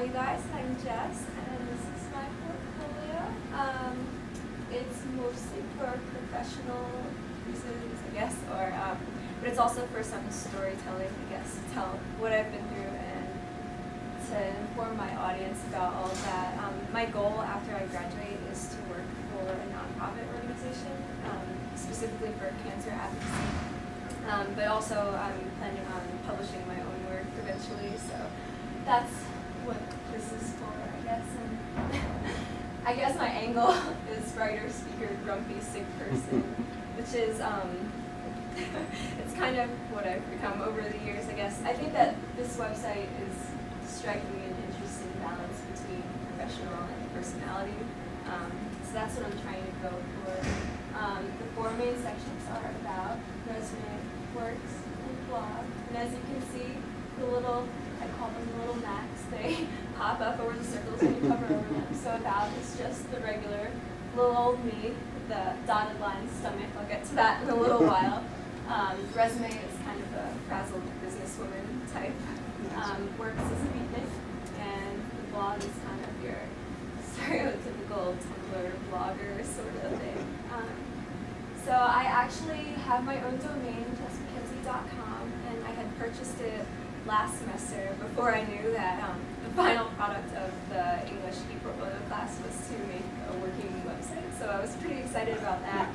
Hi, you guys. I'm Jess, and this is my portfolio. It's mostly for professional reasons, I guess, but it's also for some storytelling, I guess, to tell what I've been through and to inform my audience about all of that. My goal after I graduate is to work for a nonprofit organization, specifically for cancer advocacy. But also I'm planning on publishing my own work eventually, so that's what this is for, I guess. And I guess my angle is writer, speaker, grumpy, sick person, which is it's kind of what I've become over the years, I guess. I think that this website is striking an interesting balance between professional and personality. So that's what I'm trying to go for. The four main sections are about resume, works, and blog. And as you can see, the little, I call them the little Macs, they pop up over the circles when you hover over them. So about is just the regular little old me, the dotted line stomach. I'll get to that in a little while. Resume is kind of a frazzled businesswoman type. Works is a beatnik, and the blog is kind of your stereotypical Tumblr blogger sort of thing. So I actually have my own domain, jessmackenzie.com, and I had purchased it last semester before I knew that the final product of the English ePortfolio class was to make a working website. So I was pretty excited about that.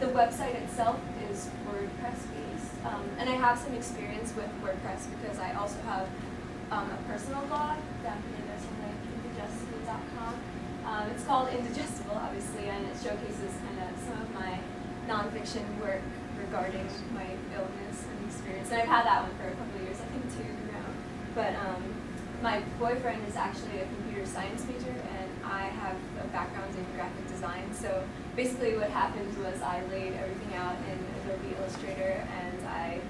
The website itself is WordPress based, and I have some experience with WordPress because I also have a personal blog down here. There's something like indigestible.com. It's called Indigestible, obviously, and it showcases kind of some of my nonfiction work regarding my illness and experience. And I've had that one for a couple of years, I think 2 now. But my boyfriend is actually a computer science major, and I have a background in graphic design. So basically what happened was I laid everything out in Adobe Illustrator, and I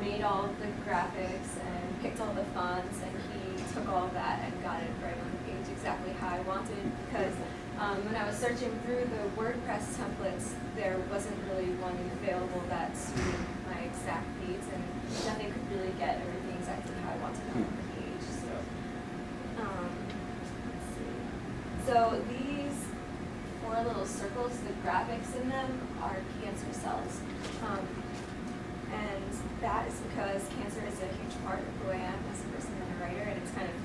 made all of the graphics and picked all the fonts, and he took all of that and got it right on the page exactly how I wanted, because when I was searching through the WordPress templates, there wasn't really one available that suited my exact needs, and nothing could really get everything exactly how I wanted on the page. So, let's see. So these 4 little circles, the graphics in them are cancer cells. And that is because cancer is a huge part of who I am as a person and a writer, and it's kind of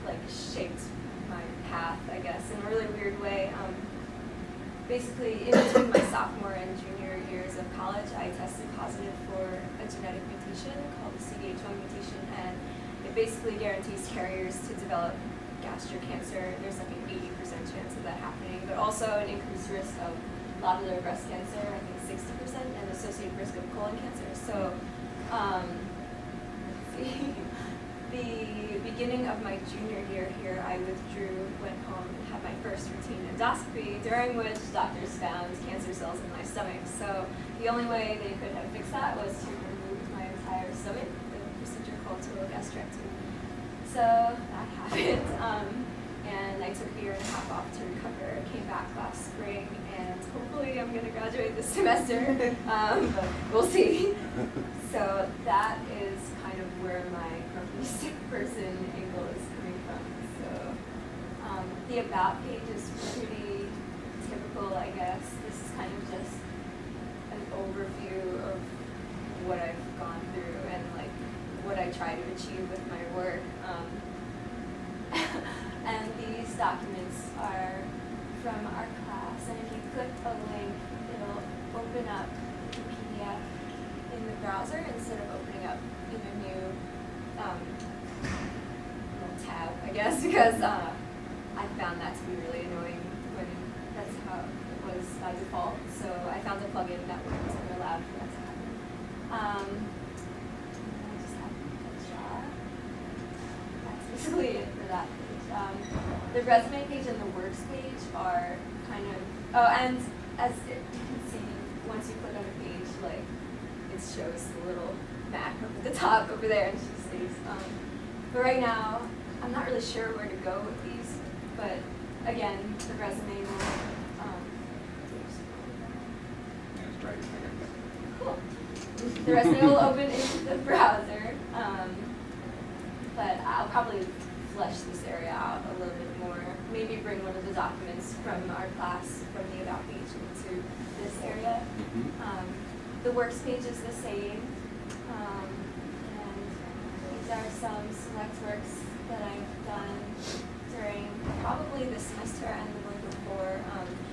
like shaped my path, I guess, in a really weird way. Basically, in between my sophomore and junior years of college, I tested positive for a genetic mutation called the CDH1 mutation, and it basically guarantees carriers to develop gastric cancer. There's like an 80% chance of that happening, but also an increased risk of lobular breast cancer, I think 60%, and associated risk of colon cancer. So, let's see. The beginning of my junior year here, I withdrew, went home, and had my first routine endoscopy, during which doctors found cancer cells in my stomach. So the only way they could have fixed that was to remove my entire stomach, the procedure called total gastrectomy. So that happened, and I took a year and a half off to recover, came back last spring, and hopefully I'm going to graduate this semester, but we'll see. So that is kind of where my grumpy sick person angle is coming from. So the about page is pretty typical, I guess. This is kind of just an overview of what I've gone through and like what I try to achieve with my work. And these documents are from our class, and if you click a link, it'll open up the PDF in the browser instead of opening up in a new little tab, I guess, because I found that to be really annoying when that's how it was by default. So I found a plugin that works and allowed for that to happen. I just have a jar. That's basically it for that page. The resume page and the works page are kind of, and as you can see, once you click on a page, like, it shows the little map up at the top over there, and she stays. But right now, I'm not really sure where to go with these, but again, the resume will, cool. The resume will open into the browser. but I'll probably flesh this area out a little bit more. Maybe bring one of the documents from our class from the About page into this area. The works page is the same. And these are some select works that I've done during probably this semester and the one before.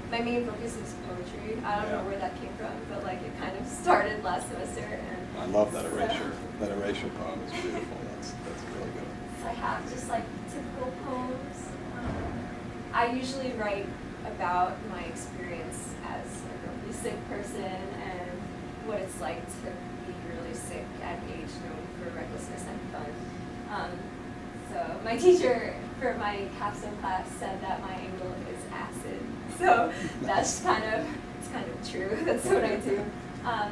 My main focus is poetry. I don't know where that came from, but like it kind of started last semester. And I love that erasure. That erasure poem is beautiful. That's really good. So I have just like typical poems. I usually write about my experience as a really sick person and what it's like to be really sick at an age known for recklessness and fun. So my teacher for my capstone class said that my angle is acid. So that's kind of true. That's what I do.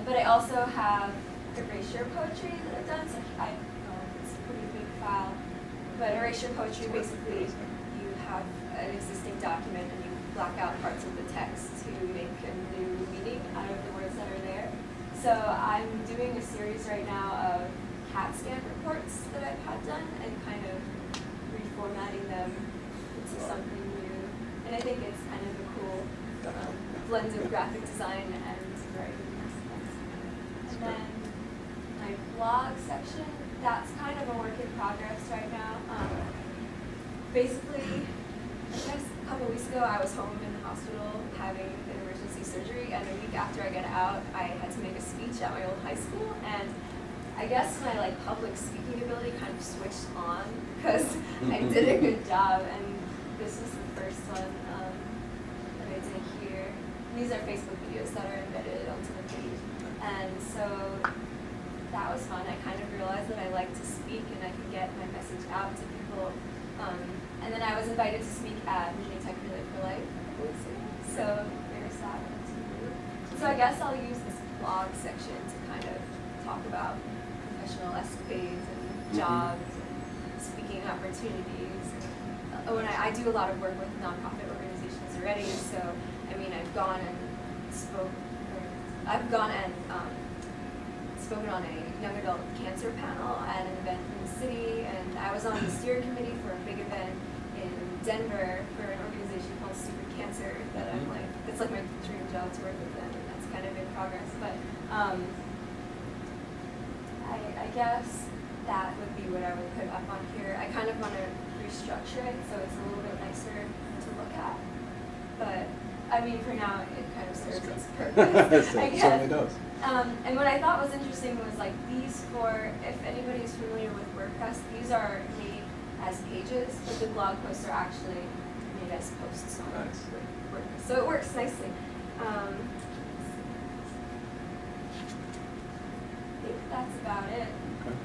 But I also have erasure poetry that I've done. So it's a pretty big file. But erasure poetry, basically, you have an existing document and you black out parts of the text to make a new meaning out of the words that are there. So I'm doing a series right now of CAT scan reports that I've had done and kind of reformatting them into something new. And I think it's kind of a cool blend of graphic design and writing. And then my blog section, that's kind of a work in progress right now. Basically, I guess a couple weeks ago, I was home in the hospital having an emergency surgery, and a week after I got out, I had to make a speech at my old high school, and I guess my public speaking ability kind of switched on because I did a good job, and this was the first one that I did here. And these are Facebook videos that are embedded onto the page, and so that was fun. I kind of realized that I like to speak and I could get my message out to people. And then I was invited to speak at Virginia Tech Relay for Life a couple weeks ago. So there's that one too. So I guess I'll use this blog section to kind of talk about professional escapades and jobs and speaking opportunities. When I do a lot of work with nonprofit organizations already, so I mean I've gone and spoken on a young adult cancer panel at an event in the city, and I was on the steering committee for a big event in Denver for an organization called Stupid Cancer that I'm like, it's like my dream job to work with them, and that's kind of in progress. But I guess that would be what I would put up on here. I kind of want to restructure it so it's a little bit nicer to look at. But I mean, for now, it kind of serves its purpose. I guess. It certainly does. And what I thought was interesting was like these if anybody's familiar with WordPress, these are made as pages, but the blog posts are actually made as posts on WordPress. So it works nicely. I think that's about it. Okay.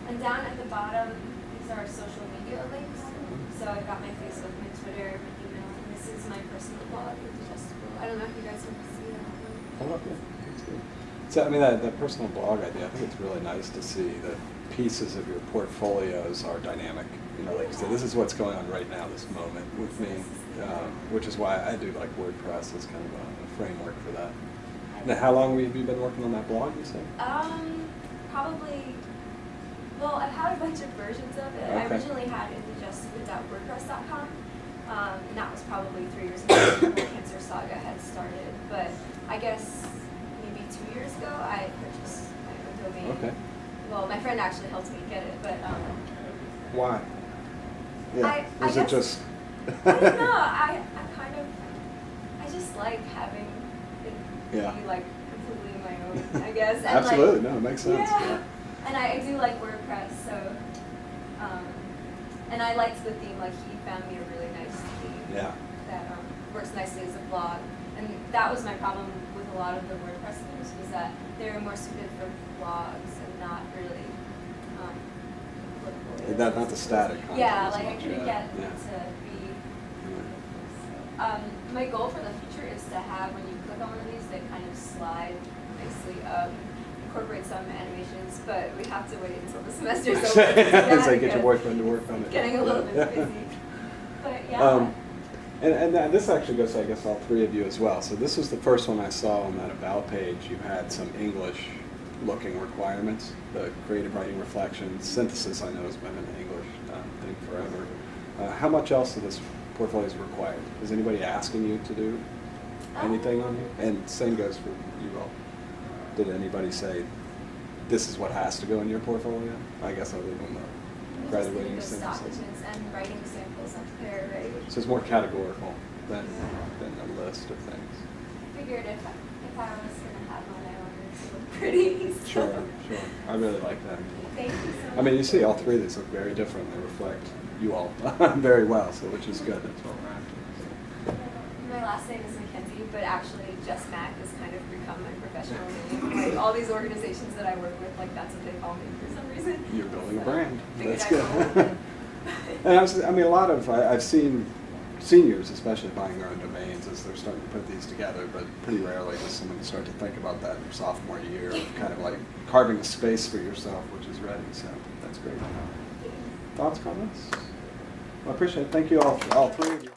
And down at the bottom, these are social media links. So I've got my Facebook, my Twitter, my email, and this is my personal blog, Indigestible. I don't know if you guys want to see that one. Hold up, yeah. That's good. So, I mean, that personal blog idea, I think it's really nice to see that pieces of your portfolios are dynamic. You know, like you said, this is what's going on right now, this moment with me, which is why I do like WordPress as kind of a framework for that. Now, how long have you been working on that blog, you said? Probably, well, I've had a bunch of versions of it. Okay. I originally had indigestible.wordpress.com, and that was probably 3 years ago when the cancer saga had started. But I guess maybe 2 years ago, I purchased my own domain. Okay. Well, my friend actually helped me get it, but Why? Yeah. I Was it guess, just? I don't know. I just like having it be like completely my own, I guess. And Absolutely, no, it makes sense. Yeah. And I do like WordPress, so and I liked the theme. Like he found me a really nice theme that works nicely as a blog. And that was my problem with a lot of the WordPress themes, was that they were more suited for blogs and not really applicable. Not the static content. Yeah, like I couldn't get Yeah. it to be. My goal for the future is to have, when you click on one of these, they kind of slide nicely up, incorporate some animations, but we have to wait until the semester's over. It's like get your boyfriend to work on it. Getting a little bit busy. But yeah. And this actually goes to, I guess, all three of you as well. So this was the first one I saw on that About page. You had some English looking requirements. The creative writing, reflection, synthesis, I know has been an English thing forever. How much else of this portfolio is required? Is anybody asking you to do anything on here? And same goes for you all. Did anybody say, this is what has to go in your portfolio? I guess other than the graduating those synthesis. documents and writing samples up there, right? So it's more categorical than a list of things. I figured if I was going to have one, I wanted it to look pretty. So. Sure. I really like that. Thank you so much. I mean, you see all three of these look very different. They reflect you all very well, so which is good. That's what we're after. My last name is Mackenzie, but actually Jess Mac has kind of become my professional name. Like all these organizations that I work with, like that's what they call me for some reason. You're building a So, brand. figured That's I'd good. roll with it. And I mean, a lot of I've seen seniors, especially buying their own domains, as they're starting to put these together. But pretty rarely does someone start to think about that in their sophomore year, of kind of like carving a space for yourself, which is ready. So that's great. Thoughts, comments? Well, I appreciate it. Thank you all three of you.